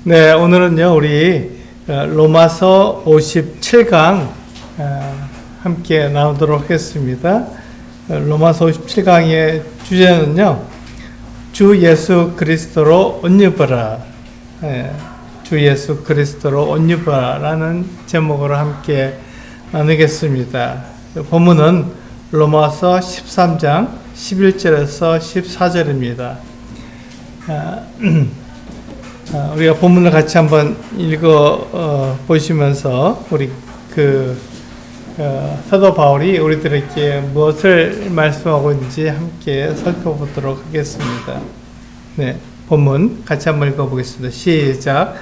네, 오늘은요, 우리 로마서 57강 함께 나누도록 하겠습니다. 로마서 57강의 주제는요, 주 예수 그리스도로 옷 입어라. 주 예수 그리스도로 옷 입어라라는 제목으로 함께 나누겠습니다. 본문은 로마서 13장 11절에서 14절입니다. 우리가 본문을 같이 한번 읽어 보시면서 우리 사도 바울이 우리들에게 무엇을 말씀하고 있는지 함께 살펴보도록 하겠습니다. 네, 본문 같이 한번 읽어보겠습니다. 시작.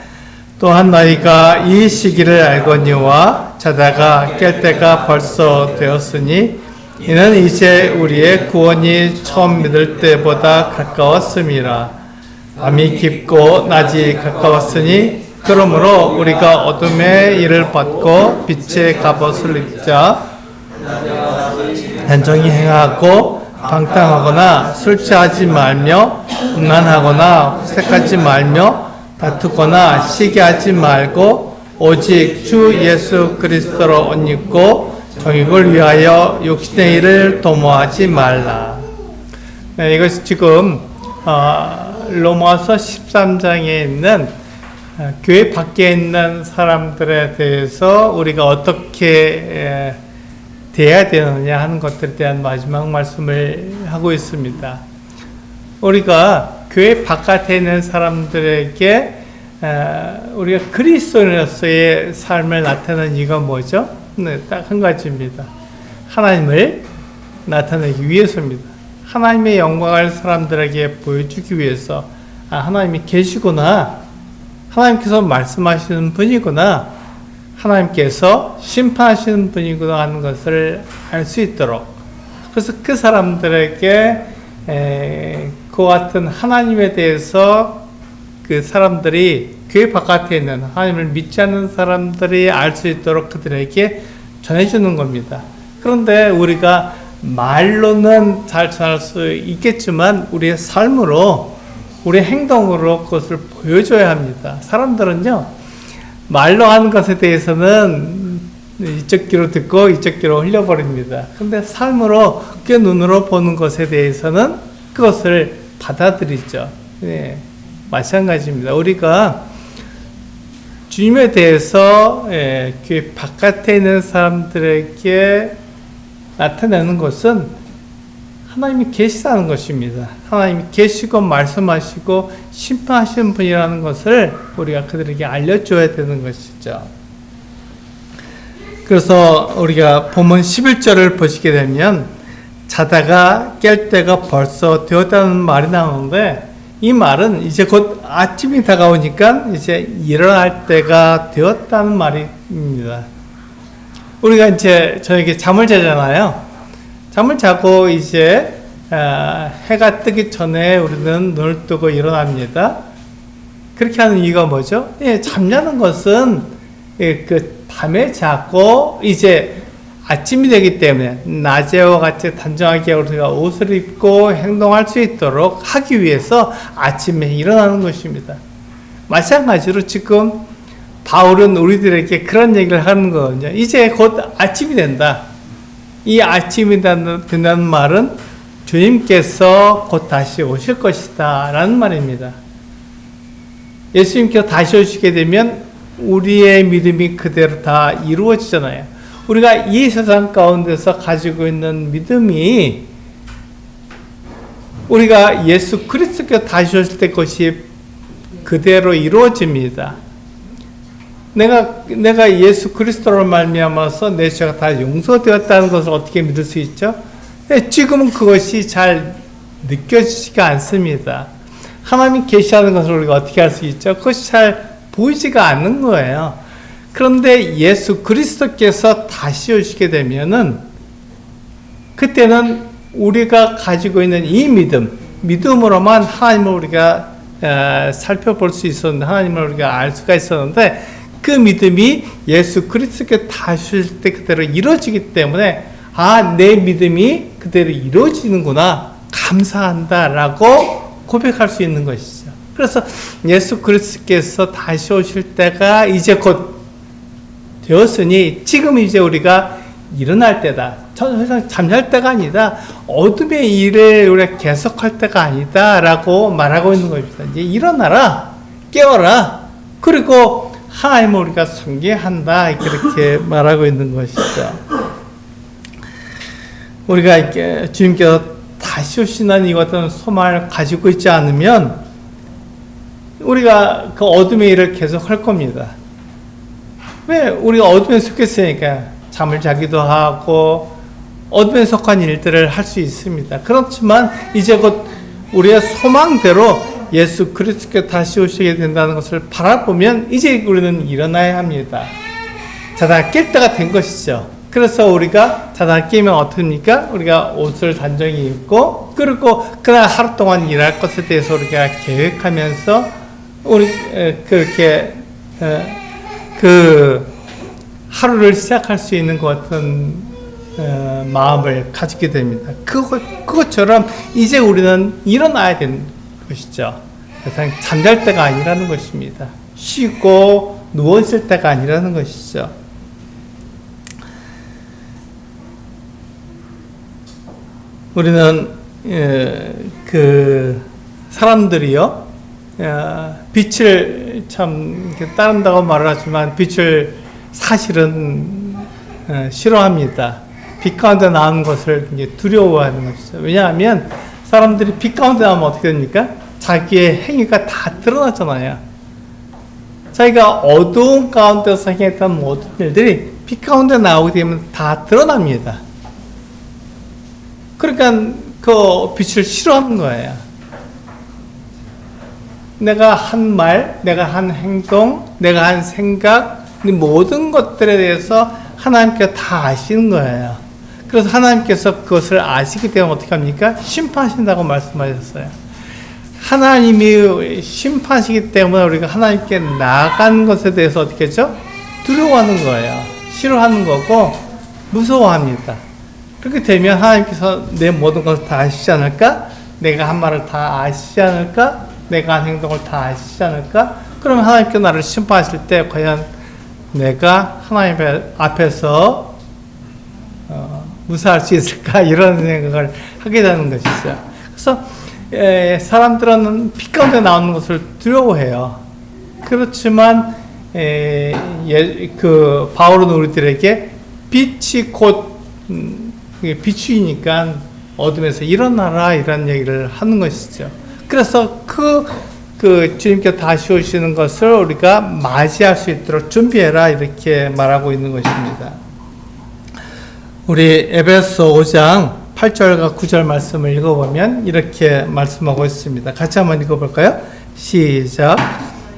또한 너희가 이 시기를 알거니와 자다가 깰 때가 벌써 되었으니 이는 이제 우리의 구원이 처음 믿을 때보다 가까웠음이라. 밤이 깊고 낮이 가까웠으니 그러므로 우리가 어둠의 일을 벗고 빛의 갑옷을 입자. 단정히 행하고 방탕하거나 술 취하지 말며 음란하거나 색하지 말며 다투거나 시기하지 말고 오직 주 예수 그리스도로 옷 입고 정욕을 위하여 육신의 일을 도모하지 말라. 네, 이것이 지금 로마서 13장에 있는 교회 밖에 있는 사람들에 대해서 우리가 어떻게 대해야 되느냐 하는 것들에 대한 마지막 말씀을 하고 있습니다. 우리가 교회 바깥에 있는 사람들에게 우리가 그리스도인으로서의 삶을 나타내는 이유가 뭐죠? 네, 딱 한 가지입니다. 하나님을 나타내기 위해서입니다. 하나님의 영광을 사람들에게 보여주기 위해서 하나님이 계시구나, 하나님께서 말씀하시는 분이구나, 하나님께서 심판하시는 분이구나 하는 것을 알 수 있도록, 그래서 그 사람들에게 그와 같은 하나님에 대해서 그 사람들이 교회 바깥에 있는 하나님을 믿지 않는 사람들이 알 수 있도록 그들에게 전해주는 겁니다. 그런데 우리가 말로는 잘 전할 수 있겠지만 우리의 삶으로, 우리의 행동으로 그것을 보여줘야 합니다. 사람들은요, 말로 하는 것에 대해서는 이쪽 귀로 듣고 이쪽 귀로 흘려버립니다. 그런데 삶으로, 그 눈으로 보는 것에 대해서는 그것을 받아들이죠. 네, 마찬가지입니다. 우리가 주님에 대해서 교회 바깥에 있는 사람들에게 나타내는 것은 하나님이 계시다는 것입니다. 하나님이 계시고 말씀하시고 심판하시는 분이라는 것을 우리가 그들에게 알려줘야 되는 것이죠. 그래서 우리가 본문 11절을 보시게 되면 자다가 깰 때가 벌써 되었다는 말이 나오는데, 이 말은 이제 곧 아침이 다가오니까 이제 일어날 때가 되었다는 말입니다. 우리가 이제 저에게 잠을 자잖아요. 잠을 자고 이제 해가 뜨기 전에 우리는 눈을 뜨고 일어납니다. 그렇게 하는 이유가 뭐죠? 잠자는 것은 그 밤에 자고 이제 아침이 되기 때문에 낮에와 같이 단정하게 우리가 옷을 입고 행동할 수 있도록 하기 위해서 아침에 일어나는 것입니다. 마찬가지로 지금 바울은 우리들에게 그런 얘기를 하는 거거든요. 이제 곧 아침이 된다. 이 아침이 된다는 말은 주님께서 곧 다시 오실 것이다 라는 말입니다. 예수님께서 다시 오시게 되면 우리의 믿음이 그대로 다 이루어지잖아요. 우리가 이 세상 가운데서 가지고 있는 믿음이 우리가 예수 그리스도께서 다시 오실 때 것이 그대로 이루어집니다. 내가 예수 그리스도로 말미암아서 내 죄가 다 용서되었다는 것을 어떻게 믿을 수 있죠? 지금은 그것이 잘 느껴지지가 않습니다. 하나님이 계시하는 것을 우리가 어떻게 할 수 있죠? 그것이 잘 보이지가 않는 거예요. 그런데 예수 그리스도께서 다시 오시게 되면은 그때는 우리가 가지고 있는 이 믿음으로만 하나님을 우리가 살펴볼 수 있었는데, 하나님을 우리가 알 수가 있었는데, 그 믿음이 예수 그리스도께 다시 오실 때 그대로 이루어지기 때문에 내 믿음이 그대로 이루어지는구나, 감사한다라고 고백할 수 있는 것이죠. 그래서 예수 그리스도께서 다시 오실 때가 이제 곧 되었으니 지금 이제 우리가 일어날 때다. 세상 잠잘 때가 아니다. 어둠의 일을 우리가 계속할 때가 아니다라고 말하고 있는 것입니다. 이제 일어나라, 깨어라. 그리고 하나님을 우리가 섬겨한다. 이렇게 말하고 있는 것이죠. 우리가 이렇게 주님께서 다시 오시는 이 같은 소망을 가지고 있지 않으면 우리가 그 어둠의 일을 계속 할 겁니다. 왜? 우리가 어둠에 속했으니까 잠을 자기도 하고 어둠에 속한 일들을 할 수 있습니다. 그렇지만 이제 곧 우리의 소망대로 예수 그리스도께 다시 오시게 된다는 것을 바라보면 이제 우리는 일어나야 합니다. 자다가 깰 때가 된 것이죠. 그래서 우리가 자다가 깨면 어떻습니까? 우리가 옷을 단정히 입고 그리고 그날 하루 동안 일할 것에 대해서 우리가 계획하면서 우리 그렇게 그 하루를 시작할 수 있는 것 같은 마음을 가지게 됩니다. 그것처럼 이제 우리는 일어나야 되는 것이죠. 세상 잠잘 때가 아니라는 것입니다. 쉬고 누워있을 때가 아니라는 것이죠. 우리는 그 사람들이요 빛을 참 따른다고 말을 하지만 빛을 사실은 싫어합니다. 빛 가운데 나오는 것을 두려워하는 것이죠. 왜냐하면 사람들이 빛 가운데 나오면 어떻게 됩니까? 자기의 행위가 다 드러나잖아요. 자기가 어두운 가운데서 행했던 모든 일들이 빛 가운데 나오게 되면 다 드러납니다. 그러니까 그 빛을 싫어하는 거예요. 내가 한 말, 내가 한 행동, 내가 한 생각, 모든 것들에 대해서 하나님께서 다 아시는 거예요. 그래서 하나님께서 그것을 아시기 때문에 어떻게 합니까? 심판하신다고 말씀하셨어요. 하나님이 심판하시기 때문에 우리가 하나님께 나아간 것에 대해서 어떻게 하죠? 두려워하는 거예요. 싫어하는 거고 무서워합니다. 그렇게 되면 하나님께서 내 모든 것을 다 아시지 않을까? 내가 한 말을 다 아시지 않을까? 내가 한 행동을 다 아시지 않을까? 그러면 하나님께서 나를 심판하실 때 과연 내가 하나님 앞에서 무사할 수 있을까? 이런 생각을 하게 되는 것이죠. 그래서 사람들은 빛 가운데 나오는 것을 두려워해요. 그렇지만 그 바울은 우리들에게 빛이 곧 비추이니까 어둠에서 일어나라 이런 얘기를 하는 것이죠. 그래서 그 주님께 다시 오시는 것을 우리가 맞이할 수 있도록 준비해라 이렇게 말하고 있는 것입니다. 우리 에베소 5장 8절과 9절 말씀을 읽어보면 이렇게 말씀하고 있습니다. 같이 한번 읽어볼까요? 시작.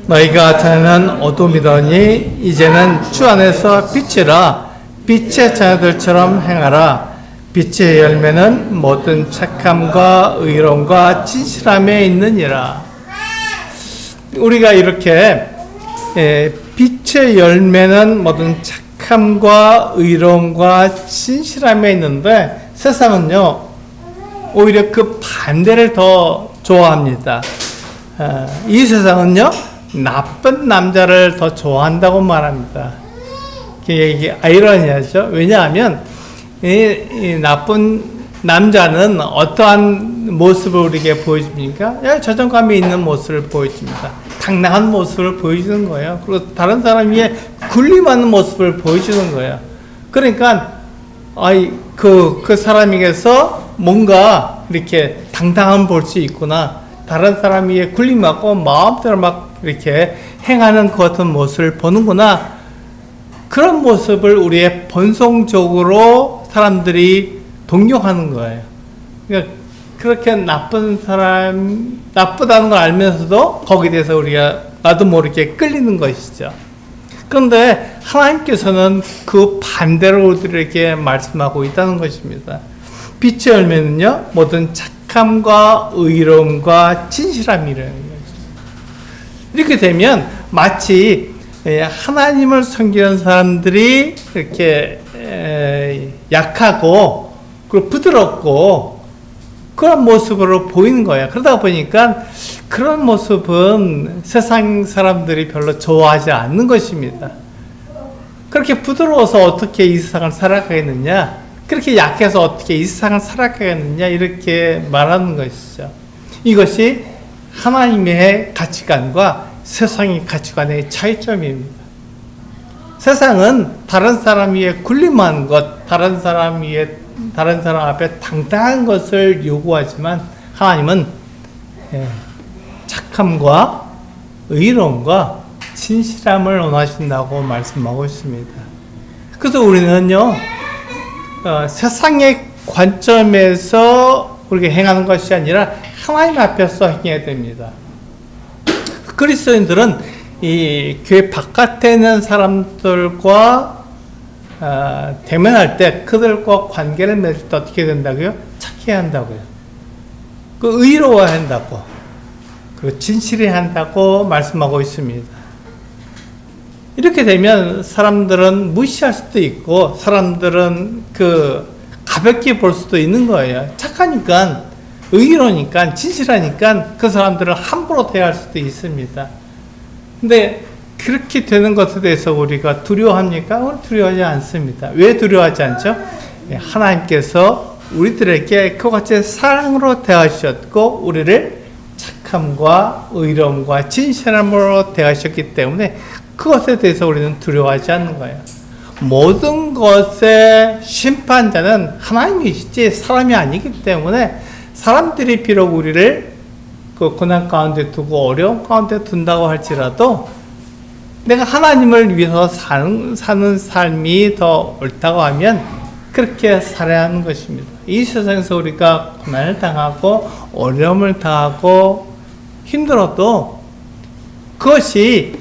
너희가 전에는 어둠이더니 이제는 주 안에서 빛이라. 빛의 자녀들처럼 행하라. 빛의 열매는 모든 착함과 의로움과 진실함에 있느니라. 우리가 이렇게 빛의 열매는 모든 착함과 의로움과 진실함에 있는데 세상은요 오히려 그 반대를 더 좋아합니다. 이 세상은요 나쁜 남자를 더 좋아한다고 말합니다. 이게 아이러니하죠. 왜냐하면 이 나쁜 남자는 어떠한 모습을 우리에게 보여줍니까? 자존감이 있는 모습을 보여줍니다. 당당한 모습을 보여주는 거예요. 그리고 다른 사람 위에 군림하는 모습을 보여주는 거예요. 그러니까 그 사람에게서 뭔가 이렇게 당당함을 볼 수 있구나. 다른 사람 위에 군림하고 마음대로 막 이렇게 행하는 그 같은 모습을 보는구나. 그런 모습을 우리의 본성적으로 사람들이 동경하는 거예요. 그러니까 그렇게 나쁘다는 걸 알면서도 거기에 대해서 우리가 나도 모르게 끌리는 것이죠. 그런데 하나님께서는 그 반대로 우리에게 말씀하고 있다는 것입니다. 빛의 열매는요, 모든 착함과 의로움과 진실함이라는 거죠. 이렇게 되면 마치 하나님을 섬기는 사람들이 이렇게 약하고 그리고 부드럽고 그런 모습으로 보이는 거예요. 그러다 보니까 그런 모습은 세상 사람들이 별로 좋아하지 않는 것입니다. 그렇게 부드러워서 어떻게 이 세상을 살아가겠느냐, 그렇게 약해서 어떻게 이 세상을 살아가겠느냐, 이렇게 말하는 것이죠. 이것이 하나님의 가치관과 세상의 가치관의 차이점입니다. 세상은 다른 사람 위에 군림한 것, 다른 사람 앞에 당당한 것을 요구하지만 하나님은 착함과 의로움과 진실함을 원하신다고 말씀하고 있습니다. 그래서 우리는요, 세상의 관점에서 우리가 행하는 것이 아니라 하나님 앞에서 행해야 됩니다. 그리스도인들은 이 교회 바깥에 있는 사람들과 대면할 때 그들과 관계를 맺을 때 어떻게 된다고요? 착해야 한다고요. 그 의로워야 한다고, 그리고 진실해야 한다고 말씀하고 있습니다. 이렇게 되면 사람들은 무시할 수도 있고 사람들은 가볍게 볼 수도 있는 거예요. 착하니까, 의로우니까, 진실하니까 그 사람들을 함부로 대할 수도 있습니다. 근데 그렇게 되는 것에 대해서 우리가 두려워합니까? 두려워하지 않습니다. 왜 두려워하지 않죠? 하나님께서 우리들에게 그같이 사랑으로 대하셨고 우리를 착함과 의로움과 진실함으로 대하셨기 때문에 그것에 대해서 우리는 두려워하지 않는 거예요. 모든 것의 심판자는 하나님이시지 사람이 아니기 때문에 사람들이 비록 우리를 그 고난 가운데 두고 어려움 가운데 둔다고 할지라도 내가 하나님을 위해서 사는 삶이 더 옳다고 하면 그렇게 살아야 하는 것입니다. 이 세상에서 우리가 고난을 당하고 어려움을 당하고 힘들어도 그것이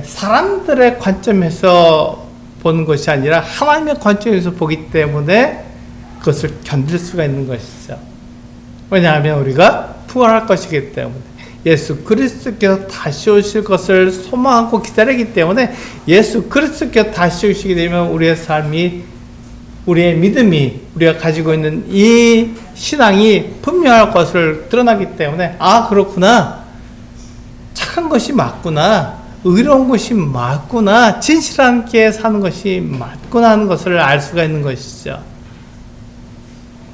사람들의 관점에서 보는 것이 아니라 하나님의 관점에서 보기 때문에 그것을 견딜 수가 있는 것이죠. 왜냐하면 우리가 부활할 것이기 때문에, 예수 그리스도께서 다시 오실 것을 소망하고 기다리기 때문에 예수 그리스도께서 다시 오시게 되면 우리의 삶이, 우리의 믿음이, 우리가 가지고 있는 이 신앙이 분명할 것을 드러나기 때문에 그렇구나, 착한 것이 맞구나, 의로운 것이 맞구나, 진실하게 사는 것이 맞구나 하는 것을 알 수가 있는 것이죠.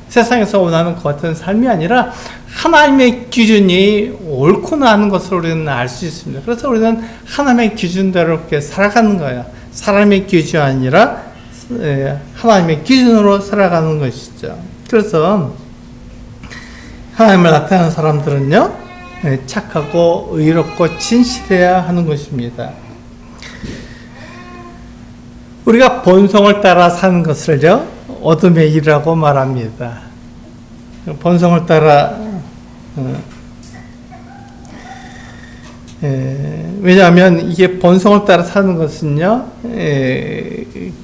세상에서 원하는 것 같은 삶이 아니라 하나님의 기준이 옳구나 하는 것을 우리는 알 수 있습니다. 그래서 우리는 하나님의 기준대로 이렇게 살아가는 거예요. 사람의 기준이 아니라 하나님의 기준으로 살아가는 것이죠. 그래서 하나님을 나타내는 사람들은요, 착하고 의롭고 진실해야 하는 것입니다. 우리가 본성을 따라 사는 것을요, 어둠의 일이라고 말합니다. 본성을 따라, 왜냐하면 이게 본성을 따라 사는 것은요,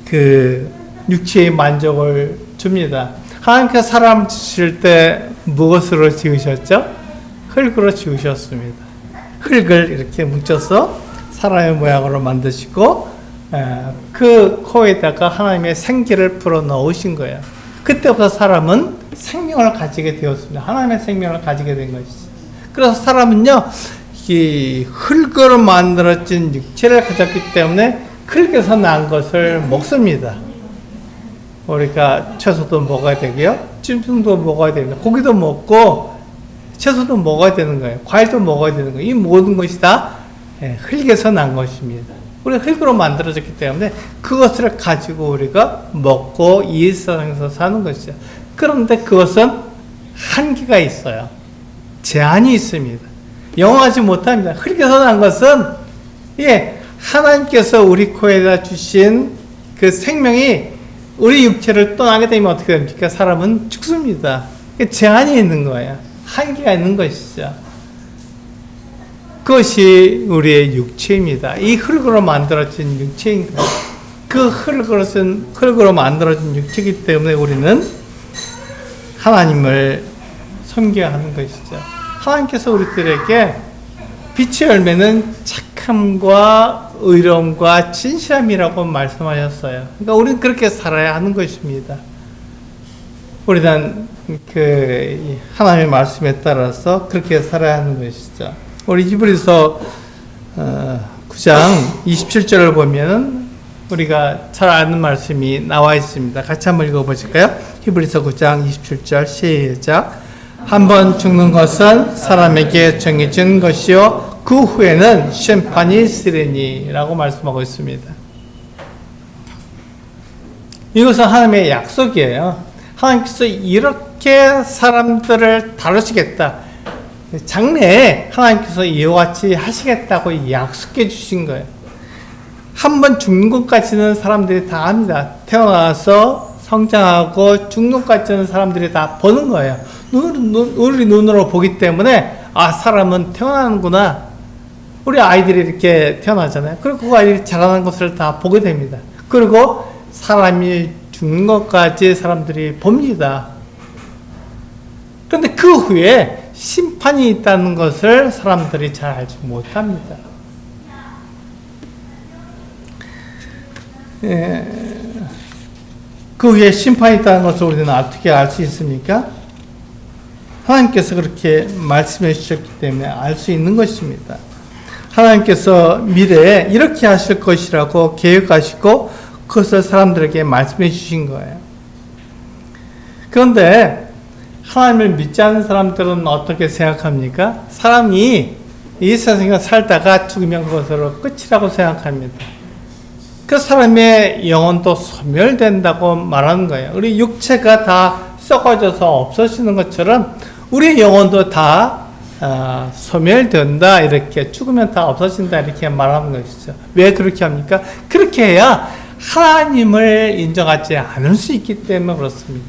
그 육체의 만족을 줍니다. 하나님께서 사람 지으실 때 무엇으로 지으셨죠? 흙으로 지으셨습니다. 흙을 이렇게 뭉쳐서 사람의 모양으로 만드시고 그 코에다가 하나님의 생기를 불어 넣으신 거예요. 그때부터 사람은 생명을 가지게 되었습니다. 하나님의 생명을 가지게 된 것이죠. 그래서 사람은요, 이 흙으로 만들어진 육체를 가졌기 때문에 흙에서 난 것을 먹습니다. 우리가 채소도 먹어야 되고요, 찜통도 먹어야 됩니다. 고기도 먹고 채소도 먹어야 되는 거예요. 과일도 먹어야 되는 거예요. 이 모든 것이 다 흙에서 난 것입니다. 우리가 흙으로 만들어졌기 때문에 그것을 가지고 우리가 먹고 이 세상에서 사는 것이죠. 그런데 그것은 한계가 있어요. 제한이 있습니다. 영원하지 못합니다. 흙에서 난 것은 하나님께서 우리 코에다 주신 그 생명이 우리 육체를 떠나게 되면 어떻게 됩니까? 사람은 죽습니다. 제한이 있는 거예요. 한계가 있는 것이죠. 그것이 우리의 육체입니다. 이 흙으로 만들어진 육체인 거예요. 그 흙으로 만들어진 육체이기 때문에 우리는 하나님을 섬겨야 하는 것이죠. 하나님께서 우리들에게 빛의 열매는 착함과 의로움과 진실함이라고 말씀하셨어요. 그러니까 우리는 그렇게 살아야 하는 것입니다. 우리는 그 하나님의 말씀에 따라서 그렇게 살아야 하는 것이죠. 우리 히브리서 9장 27절을 보면은 우리가 잘 아는 말씀이 나와 있습니다. 같이 한번 읽어보실까요? 히브리서 9장 27절 시작. 한번 죽는 것은 사람에게 정해진 것이요 그 후에는 심판이 있으리니 라고 말씀하고 있습니다. 이것은 하나님의 약속이에요. 하나님께서 이렇게 사람들을 다루시겠다. 장래에 하나님께서 이와 같이 하시겠다고 약속해 주신 거예요. 한 번 죽는 것까지는 사람들이 다 합니다. 태어나서 성장하고 죽는 것까지는 사람들이 다 보는 거예요. 우리 눈으로 보기 때문에 아, 사람은 태어나는구나. 우리 아이들이 이렇게 태어나잖아요. 그리고 그 아이들이 자라는 것을 다 보게 됩니다. 그리고 사람이 죽는 것까지 사람들이 봅니다. 그런데 그 후에 심판이 있다는 것을 사람들이 잘 알지 못합니다. 그 후에 심판이 있다는 것을 우리는 어떻게 알 수 있습니까? 하나님께서 그렇게 말씀해 주셨기 때문에 알 수 있는 것입니다. 하나님께서 미래에 이렇게 하실 것이라고 계획하시고 그것을 사람들에게 말씀해 주신 거예요. 그런데 하나님을 믿지 않는 사람들은 어떻게 생각합니까? 사람이 이 세상에 살다가 죽으면 그것으로 끝이라고 생각합니다. 그 사람의 영혼도 소멸된다고 말하는 거예요. 우리 육체가 다 썩어져서 없어지는 것처럼 우리 영혼도 다 소멸된다, 이렇게 죽으면 다 없어진다 이렇게 말하는 것이죠. 왜 그렇게 합니까? 그렇게 해야 하나님을 인정하지 않을 수 있기 때문에 그렇습니다.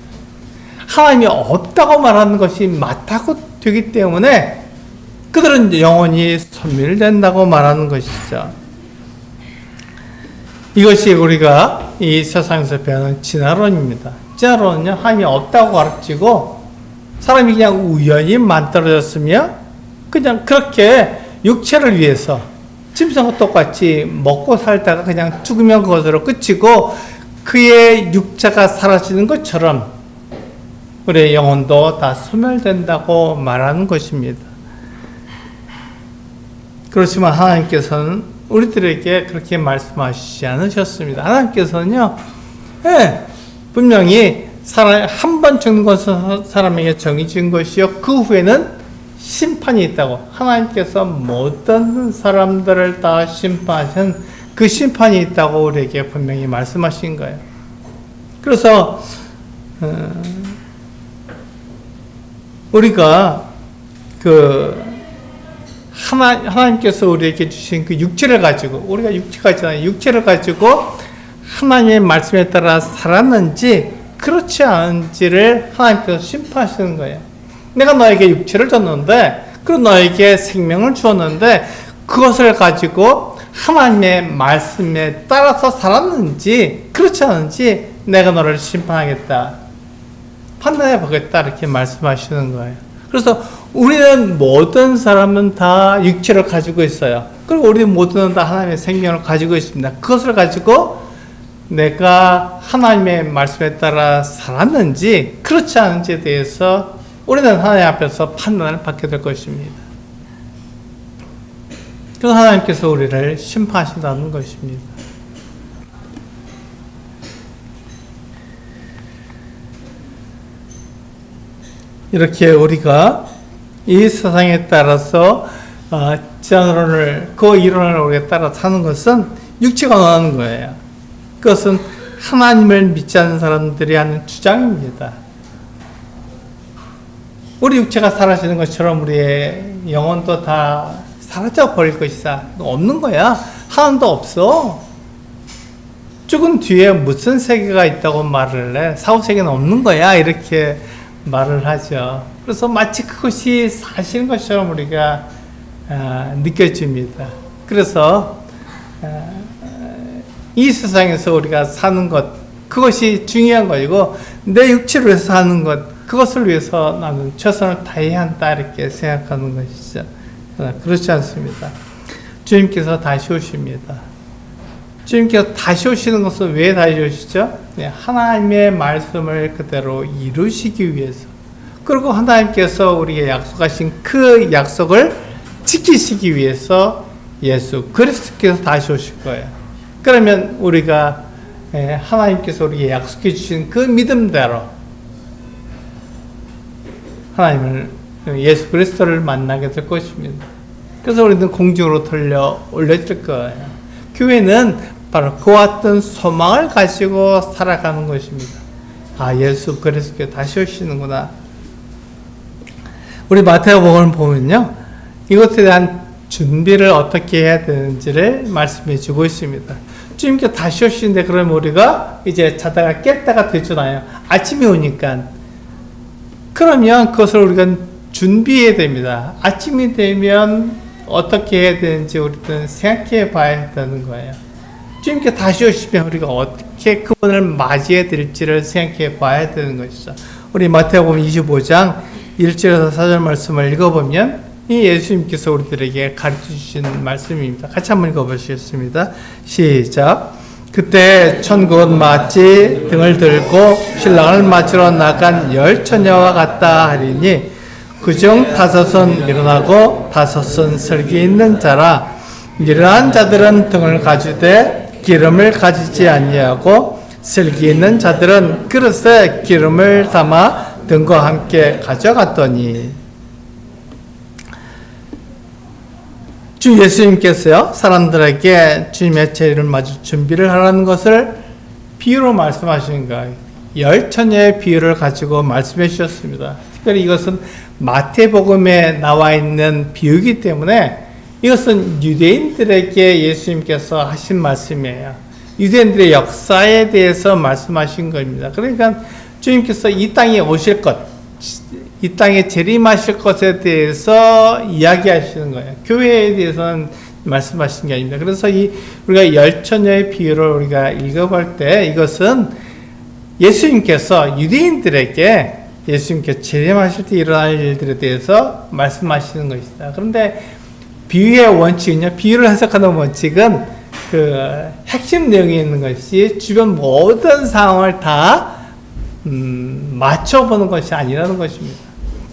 하나님이 없다고 말하는 것이 맞다고 되기 때문에 그들은 영혼이 소멸된다고 말하는 것이죠. 이것이 우리가 이 세상에서 배우는 진화론입니다. 진화론은요, 하나님이 없다고 가르치고 사람이 그냥 우연히 만들어졌으며 그냥 그렇게 육체를 위해서 짐승과 똑같이 먹고 살다가 그냥 죽으면 그것으로 끝이고 그의 육체가 사라지는 것처럼 우리의 영혼도 다 소멸된다고 말하는 것입니다. 그렇지만 하나님께서는 우리들에게 그렇게 말씀하시지 않으셨습니다. 하나님께서는요, 분명히 한 번 죽는 것은 사람에게 정해진 것이요 그 후에는 심판이 있다고, 하나님께서 모든 사람들을 다 심판하신 그 심판이 있다고 우리에게 분명히 말씀하신 거예요. 그래서 우리가 하나님께서 우리에게 주신 그 육체를 가지고, 우리가 육체가 있잖아요. 육체를 가지고 하나님의 말씀에 따라 살았는지 그렇지 않은지를 하나님께서 심판하시는 거예요. 내가 너에게 육체를 줬는데, 그리고 너에게 생명을 주었는데 그것을 가지고 하나님의 말씀에 따라서 살았는지 그렇지 않은지 내가 너를 심판하겠다, 판단해 보겠다, 이렇게 말씀하시는 거예요. 그래서 우리는 모든 사람은 다 육체를 가지고 있어요. 그리고 우리 모두는 다 하나님의 생명을 가지고 있습니다. 그것을 가지고 내가 하나님의 말씀에 따라 살았는지 그렇지 않은지에 대해서 우리는 하나님 앞에서 판단을 받게 될 것입니다. 그래서 하나님께서 우리를 심판하신다는 것입니다. 이렇게 우리가 이 세상에 따라서 진화론을, 그 이론을 우리가 따라 사는 것은 육체가 원하는 거예요. 그것은 하나님을 믿지 않는 사람들이 하는 주장입니다. 우리 육체가 사라지는 것처럼 우리의 영혼도 다 사라져 버릴 것이다. 없는 거야. 하나님도 없어. 죽은 뒤에 무슨 세계가 있다고 말을 해? 사후세계는 없는 거야. 이렇게 말을 하죠. 그래서 마치 그것이 사실인 것처럼 우리가 느껴집니다. 그래서 이 세상에서 우리가 사는 것, 그것이 중요한 것이고 내 육체를 위해서 사는 것, 그것을 위해서 나는 최선을 다해야 한다, 이렇게 생각하는 것이죠. 그러나 그렇지 않습니다. 주님께서 다시 오십니다. 주님께서 다시 오시는 것은 왜 다시 오시죠? 하나님의 말씀을 그대로 이루시기 위해서. 그리고 하나님께서 우리에게 약속하신 그 약속을 지키시기 위해서 예수 그리스도께서 다시 오실 거예요. 그러면 우리가 하나님께서 우리에게 약속해 주신 그 믿음대로 하나님을 예수 그리스도를 만나게 될 것입니다. 그래서 우리는 공중으로 돌려 올려질 거예요. 교회는 바로 그와 같은 소망을 가지고 살아가는 것입니다. 아, 예수 그리스도께 다시 오시는구나. 우리 마태복음을 보면요, 이것에 대한 준비를 어떻게 해야 되는지를 말씀해 주고 있습니다. 주님께 다시 오시는데, 그러면 우리가 이제 자다가 깼다가 되잖아요. 아침이 오니까. 그러면 그것을 우리가 준비해야 됩니다. 아침이 되면 어떻게 해야 되는지 우리는 생각해 봐야 되는 거예요. 주님께 다시 오시면 우리가 어떻게 그분을 맞이해 드릴지를 생각해 봐야 되는 것이죠. 우리 마태복음 25장 1절에서 4절 말씀을 읽어보면 이 예수님께서 우리들에게 가르쳐 주신 말씀입니다. 같이 한번 읽어보시겠습니다. 시작. 그때 천국은 마치 등을 들고 신랑을 맞으러 나간 10처녀와 같다 하리니 그중 5은 일어나고 5은 설기 있는 자라. 일어난 자들은 등을 가지되 기름을 가지지 아니하고 설기 있는 자들은 그릇에 기름을 담아 등과 함께 가져갔더니. 주 예수님께서요, 사람들에게 주님의 재림을 맞을 준비를 하라는 것을 비유로 말씀하시는 거예요. 10처녀의 비유를 가지고 말씀해 주셨습니다. 특별히 이것은 마태복음에 나와 있는 비유이기 때문에 이것은 유대인들에게 예수님께서 하신 말씀이에요. 유대인들의 역사에 대해서 말씀하신 겁니다. 그러니까 주님께서 이 땅에 오실 것, 이 땅에 재림하실 것에 대해서 이야기하시는 거예요. 교회에 대해서는 말씀하신 게 아닙니다. 그래서 우리가 10처녀의 비유를 우리가 읽어볼 때 이것은 예수님께서 유대인들에게 예수님께서 재림하실 때 일어날 일들에 대해서 말씀하시는 것이다. 그런데 비유의 원칙은요, 비유를 해석하는 원칙은 그 핵심 내용이 있는 것이 주변 모든 상황을 다 맞춰보는 것이 아니라는 것입니다.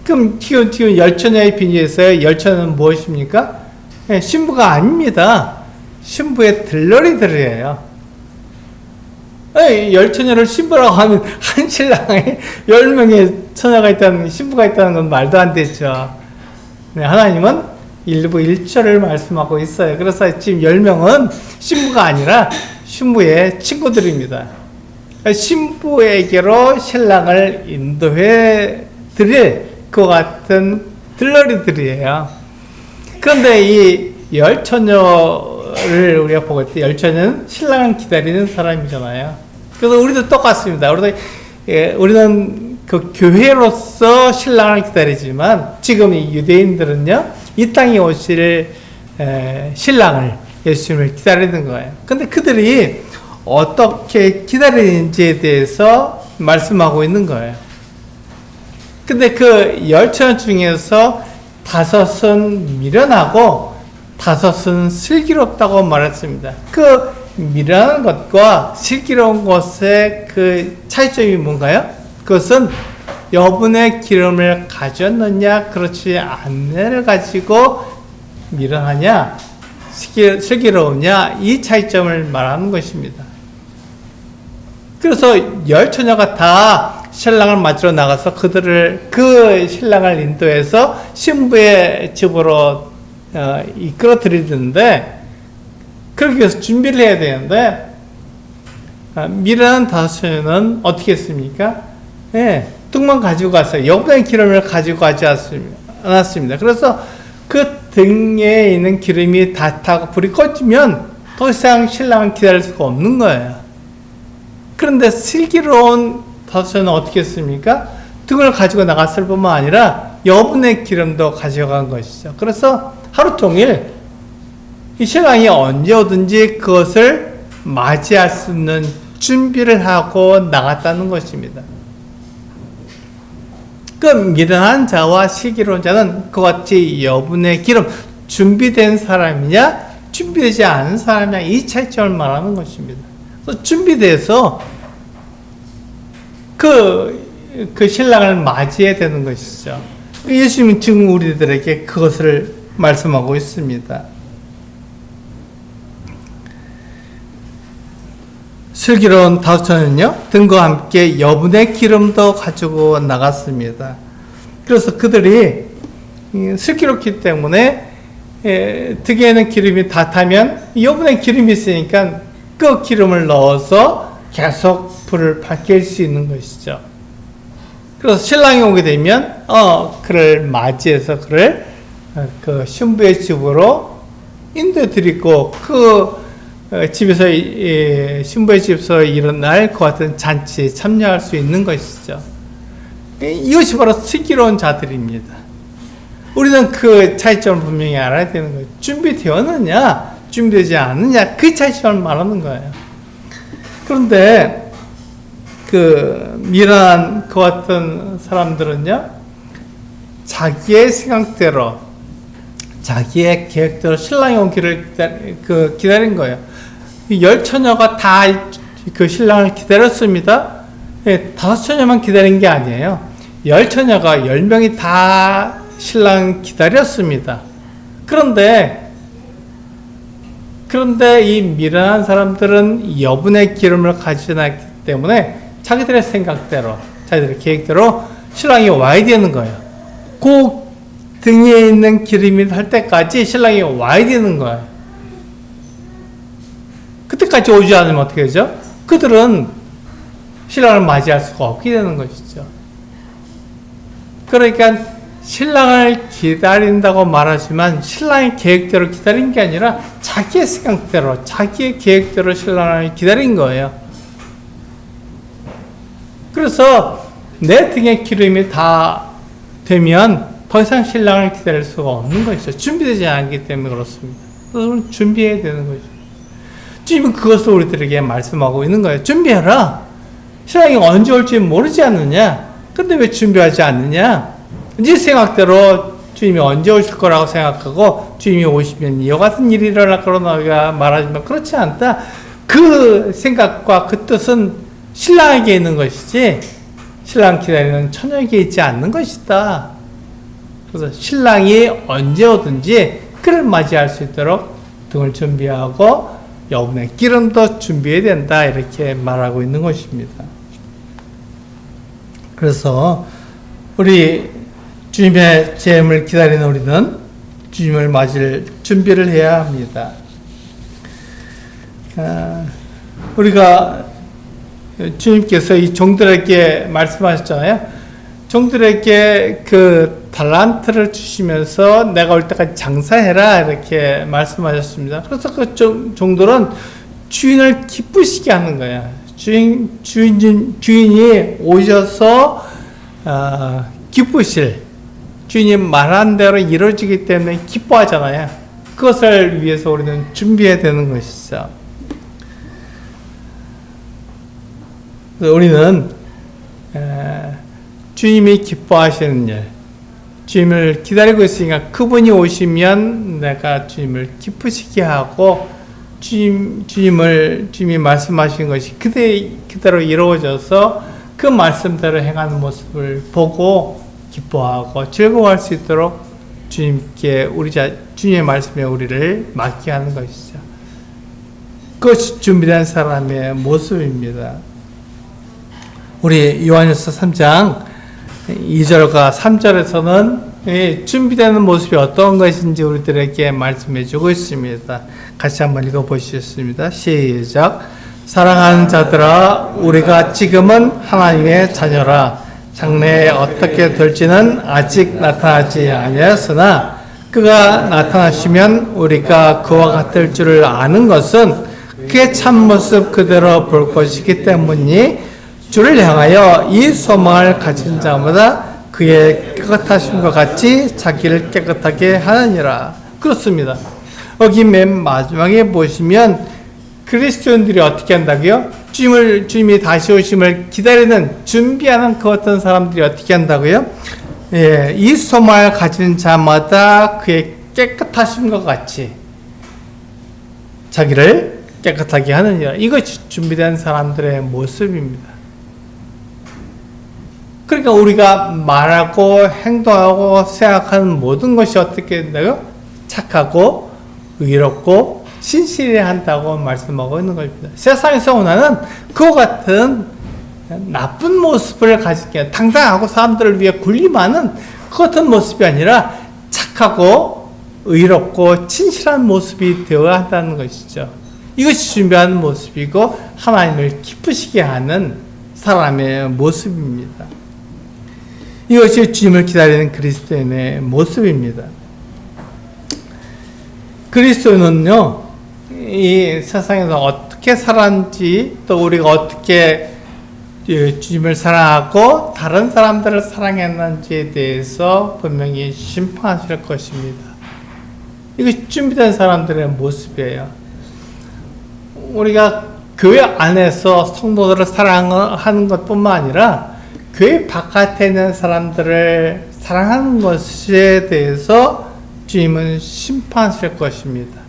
그럼 지금 10처녀의 비유에서의 10처녀는 무엇입니까? 네, 신부가 아닙니다. 신부의 들러리들이에요. 10처녀를 신부라고 하면 한 신랑에 10명의 처녀가 있다는, 신부가 있다는 건 말도 안 되죠. 네, 하나님은 일부 1절을 말씀하고 있어요. 그래서 지금 10명은 신부가 아니라 신부의 친구들입니다. 신부에게로 신랑을 인도해 드릴 그 같은 들러리들이에요. 그런데 이 10처녀를 우리가 보고 있을 때 10처녀는 신랑을 기다리는 사람이잖아요. 그래서 우리도 똑같습니다. 우리는 그 교회로서 신랑을 기다리지만 지금 이 유대인들은요, 이 땅에 오실 신랑을, 예수님을 기다리는 거예요. 근데 그들이 어떻게 기다리는지에 대해서 말씀하고 있는 거예요. 근데 그 10처녀 중에서 5은 미련하고 5은 슬기롭다고 말했습니다. 그 미련한 것과 슬기로운 것의 그 차이점이 뭔가요? 그것은 여분의 기름을 가졌느냐, 그렇지 않느냐를 가지고 미련하냐, 슬기로우냐, 이 차이점을 말하는 것입니다. 그래서 10처녀가 다 신랑을 맞으러 나가서 그 신랑을 인도해서 신부의 집으로 이끌어 들이는데, 그러기 위해서 준비를 해야 되는데, 미련한 5처녀는 어떻게 했습니까? 네, 뚝만 가지고 갔어요. 여분의 기름을 가지고 가지 않았습니다. 그래서 그 등에 있는 기름이 다 타고 불이 꺼지면 더 이상 신랑을 기다릴 수가 없는 거예요. 그런데 슬기로운 5처녀는 어떻게 했습니까? 등을 가지고 나갔을 뿐만 아니라 여분의 기름도 가져간 것이죠. 그래서 하루 종일 이 신랑이 언제 오든지 그것을 맞이할 수 있는 준비를 하고 나갔다는 것입니다. 그 미련한 자와 슬기로운 자는 그와 같이 여분의 기름, 준비된 사람이냐, 준비되지 않은 사람이냐, 이 차이점을 말하는 것입니다. 그래서 준비돼서 그 신랑을 맞이해야 되는 것이죠. 예수님은 지금 우리들에게 그것을 말씀하고 있습니다. 슬기로운 다소처는요, 등과 함께 여분의 기름도 가지고 나갔습니다. 그래서 그들이 슬기롭기 때문에 등에는 기름이 다 타면 여분의 기름이 있으니까 그 기름을 넣어서 계속 불을 밝힐 수 있는 것이죠. 그래서 신랑이 오게 되면 그를 맞이해서 그를 그 신부의 집으로 인도해 드리고 그 집에서 신부의 집에서 일어날 그 같은 잔치에 참여할 수 있는 것이죠. 이것이 바로 슬기로운 자들입니다. 우리는 그 차이점을 분명히 알아야 되는 거예요. 준비되었느냐, 준비되지 않느냐, 그 차이점을 말하는 거예요. 그런데 그 미련한 그 같은 사람들은요, 자기의 생각대로, 자기의 계획대로 신랑이 오기를 기다린 거예요. 10처녀가 다 그 신랑을 기다렸습니다. 5처녀만 기다린 게 아니에요. 10처녀가 10명이 다 신랑 기다렸습니다. 그런데 이 미련한 사람들은 여분의 기름을 가지지 않기 때문에 자기들의 생각대로, 자기들의 계획대로 신랑이 와야 되는 거예요. 그 등에 있는 기름이 할 때까지 신랑이 와야 되는 거예요. 그때까지 오지 않으면 어떻게 되죠? 그들은 신랑을 맞이할 수가 없게 되는 것이죠. 그러니까 신랑을 기다린다고 말하지만 신랑의 계획대로 기다린 게 아니라 자기의 생각대로, 자기의 계획대로 신랑을 기다린 거예요. 그래서 내 등에 기름이 다 되면 더 이상 신랑을 기다릴 수가 없는 것이죠. 준비되지 않기 때문에 그렇습니다. 그래서 준비해야 되는 거죠. 주님은 그것을 우리들에게 말씀하고 있는 거예요. 준비해라. 신랑이 언제 올지 모르지 않느냐. 근데 왜 준비하지 않느냐? 네 생각대로 주님이 언제 오실 거라고 생각하고 주님이 오시면 이와 같은 일이 일어날 거라고 너희가 말하지만 그렇지 않다. 그 생각과 그 뜻은 신랑에게 있는 것이지 신랑 기다리는 처녀에게 있지 않는 것이다. 그래서 신랑이 언제 오든지 그를 맞이할 수 있도록 등을 준비하고 여분의 기름도 준비해야 된다. 이렇게 말하고 있는 것입니다. 그래서 우리 주님의 재림을 기다리는 우리는 주님을 맞을 준비를 해야 합니다. 우리가 주님께서 이 종들에게 말씀하셨잖아요. 종들에게 그 달란트를 주시면서 내가 올 때까지 장사해라 이렇게 말씀하셨습니다. 그래서 그 종들은 주인을 기쁘시게 하는 거야. 주인이 오셔서 기쁘실, 주인이 말한 대로 이루어지기 때문에 기뻐하잖아요. 그것을 위해서 우리는 준비해야 되는 것이죠. 그래서 우리는 주님이 기뻐하시는 일, 주님을 기다리고 있으니까 그분이 오시면 내가 주님을 기쁘시게 하고 주님이 말씀하신 것이 그대로 이루어져서 그 말씀대로 행하는 모습을 보고 기뻐하고 즐거워할 수 있도록 주님께 주님의 말씀에 우리를 맡게 하는 것이죠. 그것이 준비된 사람의 모습입니다. 우리 요한일서 3장 2절과 3절에서는 준비되는 모습이 어떤 것인지 우리들에게 말씀해 주고 있습니다. 같이 한번 읽어보시겠습니다. 시작. 사랑하는 자들아, 우리가 지금은 하나님의 자녀라. 장래에 어떻게 될지는 아직 나타나지 아니하였으나 그가 나타나시면 우리가 그와 같을 줄을 아는 것은 그의 참모습 그대로 볼 것이기 때문이니 주를 향하여 이 소망을 가진 자마다 그의 깨끗하심과 같이 자기를 깨끗하게 하느니라. 그렇습니다. 여기 맨 마지막에 보시면 그리스도인들이 어떻게 한다고요? 주님이 다시 오심을 기다리는, 준비하는 그 어떤 사람들이 어떻게 한다고요? 이 소망을 가진 자마다 그의 깨끗하심과 같이 자기를 깨끗하게 하느니라. 이것이 준비된 사람들의 모습입니다. 그러니까 우리가 말하고 행동하고 생각하는 모든 것이 어떻게 된다고요? 착하고 의롭고 신실해야 한다고 말씀하고 있는 겁니다. 세상에서 원하는 그와 같은 나쁜 모습을 가지게 당당하고 사람들을 위해 군림하는 그 같은 모습이 아니라 착하고 의롭고 진실한 모습이 되어야 한다는 것이죠. 이것이 준비하는 모습이고 하나님을 기쁘시게 하는 사람의 모습입니다. 이것이 주님을 기다리는 그리스도인의 모습입니다. 그리스도인은요, 이 세상에서 어떻게 살았는지, 또 우리가 어떻게 주님을 사랑하고 다른 사람들을 사랑했는지에 대해서 분명히 심판하실 것입니다. 이것이 준비된 사람들의 모습이에요. 우리가 교회 안에서 성도들을 사랑하는 것뿐만 아니라 교회 바깥에 있는 사람들을 사랑하는 것에 대해서 주님은 심판하실 것입니다.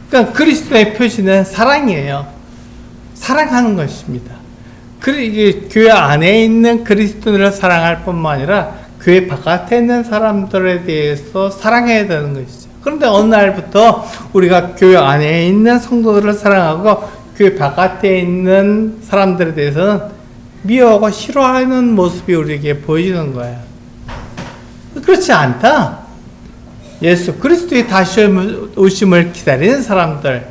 그러니까 그리스도의 표시는 사랑이에요. 사랑하는 것입니다. 이게 교회 안에 있는 그리스도인을 사랑할 뿐만 아니라 교회 바깥에 있는 사람들에 대해서 사랑해야 되는 것이죠. 그런데 어느 날부터 우리가 교회 안에 있는 성도들을 사랑하고 교회 바깥에 있는 사람들에 대해서는 미워하고 싫어하는 모습이 우리에게 보여지는 거예요. 그렇지 않다. 예수 그리스도의 다시 오심을 기다리는 사람들,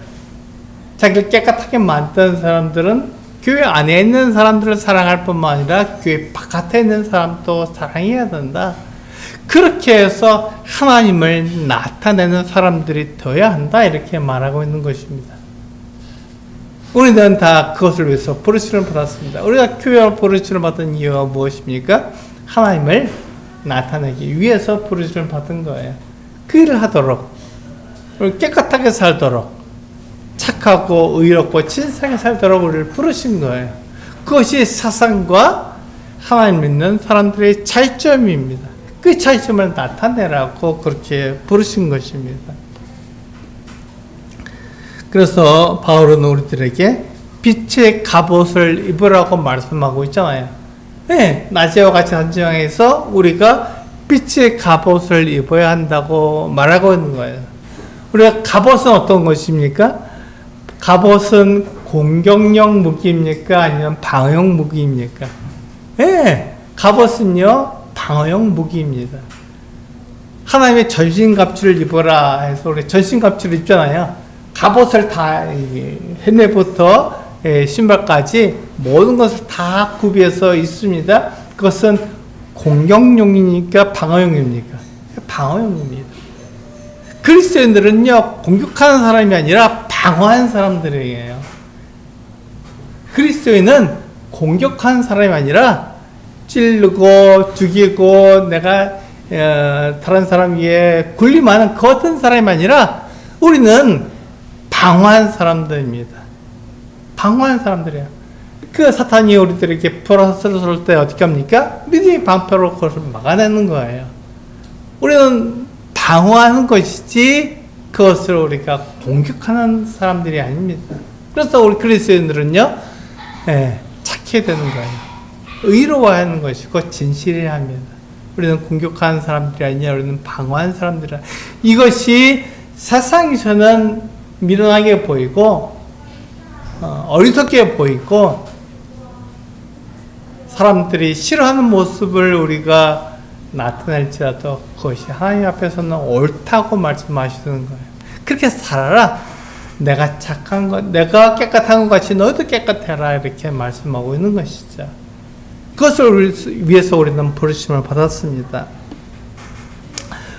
자기를 깨끗하게 만든 사람들은 교회 안에 있는 사람들을 사랑할 뿐만 아니라 교회 바깥에 있는 사람도 사랑해야 된다. 그렇게 해서 하나님을 나타내는 사람들이 되어야 한다. 이렇게 말하고 있는 것입니다. 우리는 다 그것을 위해서 부르심을 받았습니다. 우리가 교회로 부르심을 받은 이유가 무엇입니까? 하나님을 나타내기 위해서 부르심을 받은 거예요. 그 일을 하도록, 깨끗하게 살도록, 착하고 의롭고 진실하게 살도록 우리를 부르신 거예요. 그것이 세상과 하나님 믿는 사람들의 차이점입니다. 그 차이점을 나타내라고 그렇게 부르신 것입니다. 그래서 바울은 우리들에게 빛의 갑옷을 입으라고 말씀하고 있잖아요. 네, 낮에와 같이 단지방에서 우리가 빛의 갑옷을 입어야 한다고 말하고 있는 거예요. 우리가 갑옷은 어떤 것입니까? 갑옷은 공격용 무기입니까? 아니면 방어용 무기입니까? 네, 갑옷은요, 방어용 무기입니다. 하나님의 전신갑주를 입어라 해서 우리 전신갑주를 입잖아요. 갑옷을 다 헬멧부터 신발까지 모든 것을 다 구비해서 있습니다. 그것은 공격용이니까 방어용입니까? 방어용입니다. 그리스도인들은요, 공격하는 사람이 아니라 방어하는 사람들이에요. 그리스도인은 공격하는 사람이 아니라 찌르고 죽이고 내가 다른 사람 위에 군림하는 그 어떤 사람이 아니라 우리는 방어하는 사람들입니다. 방어하는 사람들이에요. 그 사탄이 우리들에게 불화스러울 때 어떻게 합니까? 믿음의 방패로 그것을 막아내는 거예요. 우리는 방어하는 것이지 그것을 우리가 공격하는 사람들이 아닙니다. 그래서 우리 그리스도인들은요, 착해야 되는 거예요. 의로워야 하는 것이고 진실해야 합니다. 우리는 공격하는 사람들이 아니라 우리는 방어하는 사람들이라. 이것이 세상에서는 미련하게 보이고 어리석게 보이고 사람들이 싫어하는 모습을 우리가 나타낼지라도 그것이 하나님 앞에서는 옳다고 말씀하시는 거예요. 그렇게 살아라. 내가 착한 것, 내가 깨끗한 것 같이 너희도 깨끗해라. 이렇게 말씀하고 있는 것이죠. 그것을 위해서 우리는 부르심을 받았습니다.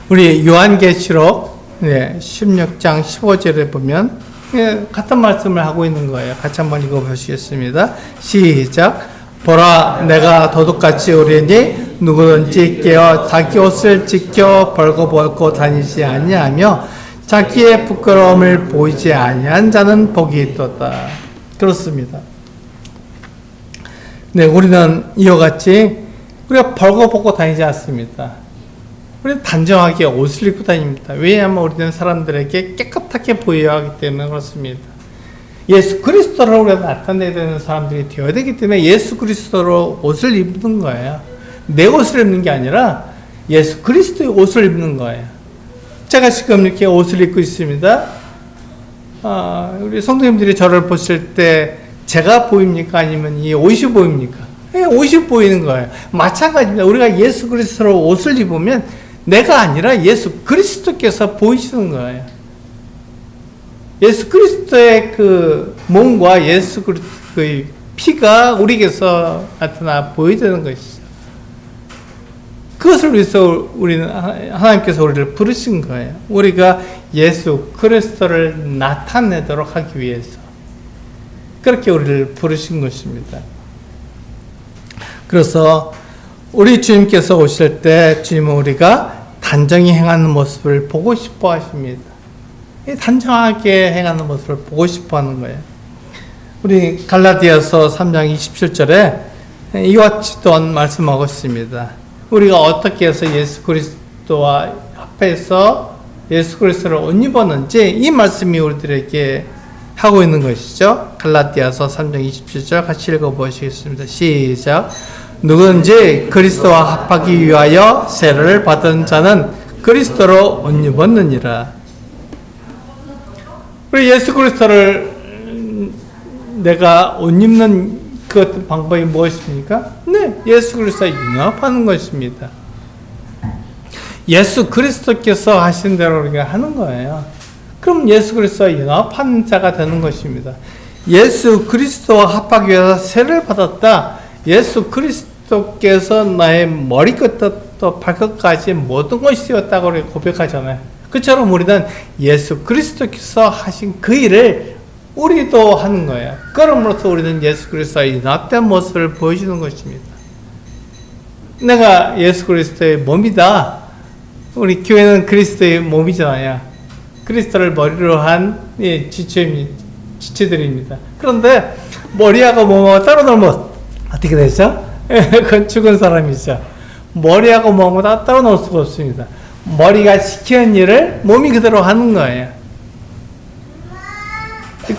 우리 요한계시록 16장 15절에 보면 같은 말씀을 하고 있는 거예요. 같이 한번 읽어보시겠습니다. 시작. 보라, 내가 도둑같이 오리니 누구든지 깨어 자기 옷을 지켜 벌거벗고 다니지 아니하며 자기의 부끄러움을 보이지 아니한 자는 복이 있도다. 그렇습니다. 네, 우리는 이와 같이 우리가 벌거벗고 다니지 않습니다. 우리는 단정하게 옷을 입고 다닙니다. 왜냐하면 우리는 사람들에게 깨끗하게 보여야 하기 때문에 그렇습니다. 예수 그리스도를 우리가 나타내야 되는 사람들이 되어야 되기 때문에 예수 그리스도로 옷을 입는 거예요. 내 옷을 입는 게 아니라 예수 그리스도의 옷을 입는 거예요. 제가 지금 이렇게 옷을 입고 있습니다. 우리 성도님들이 저를 보실 때 제가 보입니까? 아니면 이 옷이 보입니까? 옷이 보이는 거예요. 마찬가지입니다. 우리가 예수 그리스도로 옷을 입으면 내가 아니라 예수 그리스도께서 보이시는 거예요. 예수 그리스도의 그 몸과 예수 그리스도의 피가 우리에게서 나타나 보여지는 것이죠. 그것을 위해서 우리는 하나님께서 우리를 부르신 거예요. 우리가 예수 그리스도를 나타내도록 하기 위해서 그렇게 우리를 부르신 것입니다. 그래서 우리 주님께서 오실 때 주님은 우리가 단정히 행하는 모습을 보고 싶어 하십니다. 단정하게 행하는 모습을 보고 싶어 하는 거예요. 우리 갈라디아서 3장 27절에 이와 같이 또한 말씀하고 있습니다. 우리가 어떻게 해서 예수 그리스도와 합해서 예수 그리스도를 옷 입었는지 이 말씀이 우리들에게 하고 있는 것이죠. 갈라디아서 3장 27절 같이 읽어보시겠습니다. 시작. 누구든지 그리스도와 합하기 위하여 세례를 받은 자는 그리스도로 옷 입었느니라. 우리 예수 그리스도를 내가 옷 입는 그 방법이 무엇입니까? 네, 예수 그리스도에 융합하는 것입니다. 예수 그리스도께서 하신 대로 우리가 하는 거예요. 그럼 예수 그리스도와 융합한 자가 되는 것입니다. 예수 그리스도와 합하기 위해서 세례를 받았다. 예수 그리스도께서 나의 머리끝부터 발끝까지 모든 것이 되었다고 우리가 고백하잖아요. 그처럼 우리는 예수 그리스도께서 하신 그 일을 우리도 하는 거예요. 그럼으로써 우리는 예수 그리스도의 융합된 모습을 보여주는 것입니다. 내가 예수 그리스도의 몸이다. 우리 교회는 그리스도의 몸이잖아요. 그리스도를 머리로 한 지체들입니다. 그런데 머리하고 몸하고 따로 놀면 어떻게 되죠? 그건 죽은 사람이죠. 머리하고 몸하고 따로 놀 수가 없습니다. 머리가 시키는 일을 몸이 그대로 하는 거예요.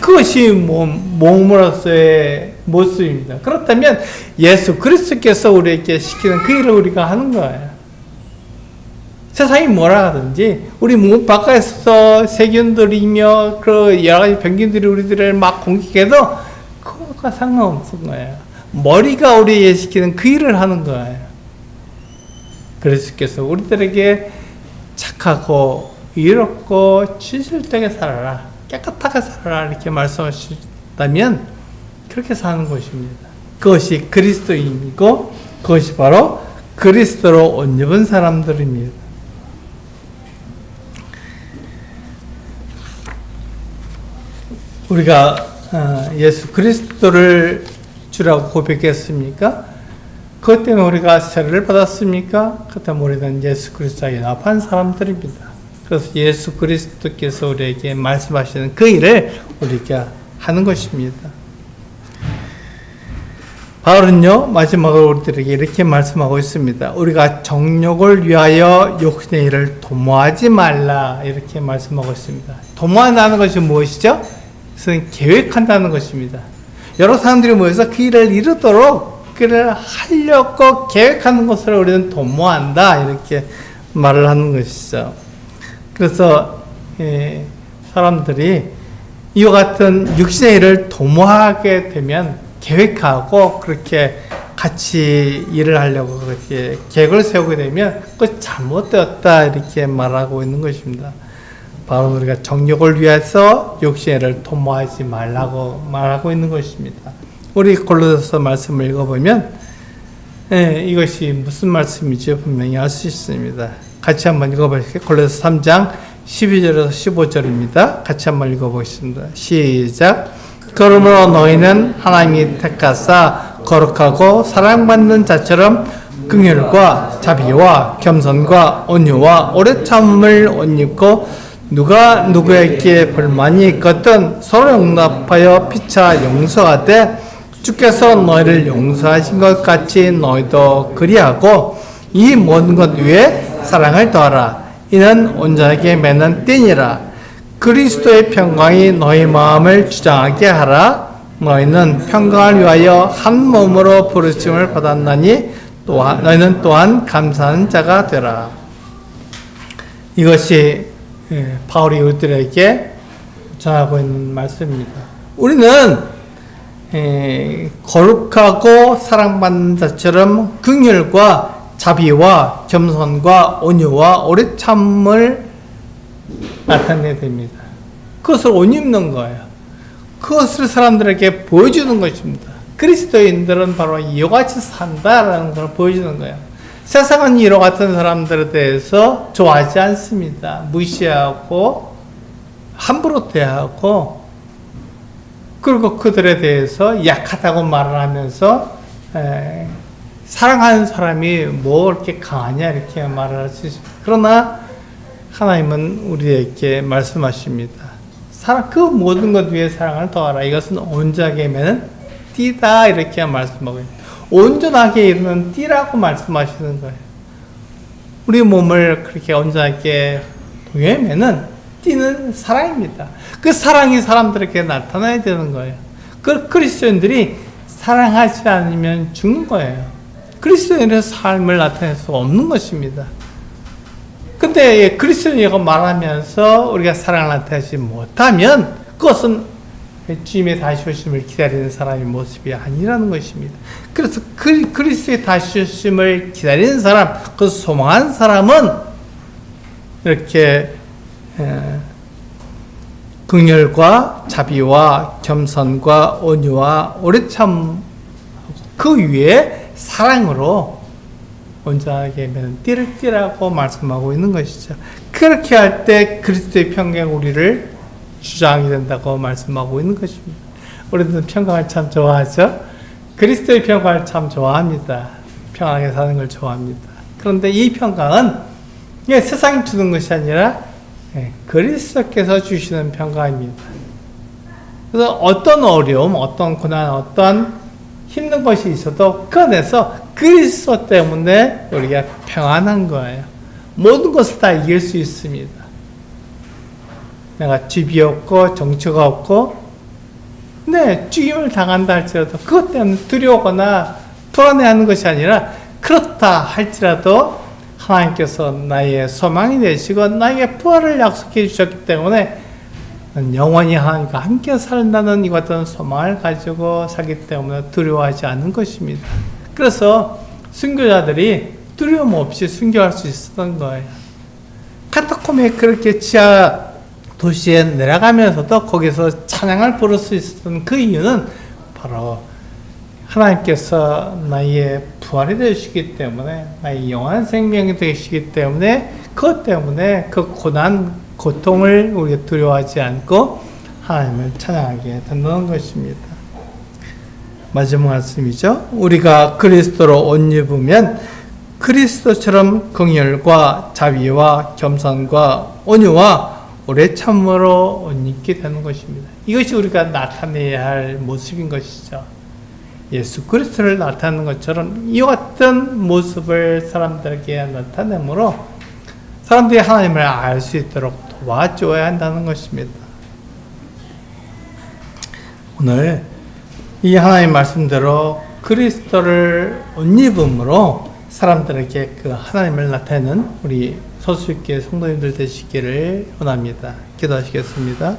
그것이 몸으로서의 모습입니다. 그렇다면 예수 그리스도께서 우리에게 시키는 그 일을 우리가 하는 거예요. 세상이 뭐라 하든지 우리 몸 바깥에서 세균들이며 그 여러 가지 병균들이 우리들을 막 공격해도 그것과 상관없는 거예요. 머리가 우리에게 시키는 그 일을 하는 거예요. 그리스도께서 우리들에게 착하고 의롭고 진실되게 살아라, 깨끗하게 살아라 이렇게 말씀하셨다면 그렇게 사는 것입니다. 그것이 그리스도인이고 그것이 바로 그리스도로 옷 입은 사람들입니다. 우리가 예수 그리스도를 주라고 고백했습니까? 그것 때문에 우리가 세례를 받았습니까? 그것 때문에 우리는 예수 그리스도와 연합한 사람들입니다. 그래서 예수 그리스도께서 우리에게 말씀하시는 그 일을 우리가 하는 것입니다. 바울은요, 마지막으로 우리들에게 이렇게 말씀하고 있습니다. 우리가 정욕을 위하여 욕심의 일을 도모하지 말라 이렇게 말씀하고 있습니다. 도모한다는 것이 무엇이죠? 그것은 계획한다는 것입니다. 여러 사람들이 모여서 그 일을 이루도록 그 일을 하려고 계획하는 것을 우리는 도모한다 이렇게 말을 하는 것이죠. 그래서 사람들이 이와 같은 육신의 일을 도모하게 되면 계획하고 그렇게 같이 일을 하려고 그렇게 계획을 세우게 되면 그것이 잘못되었다 이렇게 말하고 있는 것입니다. 바로 우리가 정욕을 위해서 육신의 일을 도모하지 말라고 말하고 있는 것입니다. 우리 골로새서 말씀을 읽어보면 이것이 무슨 말씀인지 분명히 알 수 있습니다. 같이 한번 읽어보실게요. 골로새서 3장 12절에서 15절입니다. 같이 한번 읽어보겠습니다. 시작. 그러므로 너희는 하나님이 택하사 거룩하고 사랑받는 자처럼 긍휼과 자비와 겸손과 온유와 오래 참음을 옷 입고 누가 누구에게 불만이 있거든 서로 용납하여 피차 용서하되 주께서 너희를 용서하신 것 같이 너희도 그리하고 이 모든 것 위에 사랑을 더하라. 이는 온전하게 맺는 띠니라. 그리스도의 평강이 너희 마음을 주장하게 하라. 너희는 평강을 위하여 한 몸으로 부르심을 받았나니 너희는 또한 감사하는 자가 되라. 이것이 바울이 우리들에게 전하고 있는 말씀입니다. 우리는 거룩하고 사랑받는 자처럼 긍휼과 자비와 겸손과 온유와 오래 참음을 나타내야 됩니다. 그것을 옷 입는 거예요. 그것을 사람들에게 보여주는 것입니다. 그리스도인들은 바로 이와 같이 산다라는 걸 보여주는 거예요. 세상은 이와 같은 사람들에 대해서 좋아하지 않습니다. 무시하고 함부로 대하고, 그리고 그들에 대해서 약하다고 말을 하면서 사랑하는 사람이 뭐 이렇게 강하냐 이렇게 말을 할 수 있습니다. 그러나 하나님은 우리에게 말씀하십니다. 그 모든 것 위에 사랑을 더하라. 이것은 온전하게 이르는 띠다 이렇게 말씀하고 있습니다. 온전하게 이르는 띠라고 말씀하시는 거예요. 우리 몸을 그렇게 온전하게 동여매는 띠는 사랑입니다. 그 사랑이 사람들에게 나타나야 되는 거예요. 그 그리스도인들이 사랑하지 않으면 죽는 거예요. 그리스도인의 삶을 나타낼 수 없는 것입니다. 근데 그리스도인이라고 말하면서 우리가 사랑을 나타내지 못하면 그것은 주님의 다시 오심을 기다리는 사람의 모습이 아니라는 것입니다. 그래서 그리스도의 다시 오심을 기다리는 사람, 그 소망하는 사람은 이렇게 긍휼과 자비와 겸손과 온유와 오래 참 그 위에 사랑으로 온전하게 매는 띠를 띠라고 말씀하고 있는 것이죠. 그렇게 할 때 그리스도의 평강 우리를 주장하게 된다고 말씀하고 있는 것입니다. 우리들은 평강을 참 좋아하죠. 그리스도의 평강을 참 좋아합니다. 평안하게 사는 걸 좋아합니다. 그런데 이 평강은 세상이 주는 것이 아니라 그리스도께서 주시는 평강입니다. 그래서 어떤 어려움, 어떤 고난, 어떤 힘든 것이 있어도 그 안에서 그리스도 때문에 우리가 평안한 거예요. 모든 것을 다 이길 수 있습니다. 내가 집이 없고 정처가 없고 죽임을 당한다 할지라도 그것 때문에 두려워하거나 불안해하는 것이 아니라, 그렇다 할지라도 하나님께서 나의 소망이 되시고 나에게 부활을 약속해 주셨기 때문에 영원히 하나님과 함께 산다는 이 같은 소망을 가지고 살기 때문에 두려워하지 않는 것입니다. 그래서 순교자들이 두려움 없이 순교할 수 있었던 거예요. 카타콤에 그렇게 지하 도시에 내려가면서도 거기서 찬양을 부를 수 있었던 그 이유는 바로 하나님께서 나의 부활이 되시기 때문에, 나의 영원한 생명이 되시기 때문에, 그것 때문에 그 고난, 고통을 우리가 두려워하지 않고 하나님을 찬양하게 된다는 것입니다. 마지막 말씀이죠. 우리가 그리스도로 옷 입으면 그리스도처럼 긍휼과 자비와 겸손과 온유와 오래 참음으로 옷 입게 되는 것입니다. 이것이 우리가 나타내야 할 모습인 것이죠. 예수 그리스도를 나타내는 것처럼 이와 같은 모습을 사람들에게 나타내므로 사람들이 하나님을 알 수 있도록 도와줘야 한다는 것입니다. 오늘 이 하나님 말씀대로 그리스도를 옷 입음으로 사람들에게 그 하나님을 나타내는 우리 소수교회 성도님들 되시기를 원합니다. 기도하시겠습니다.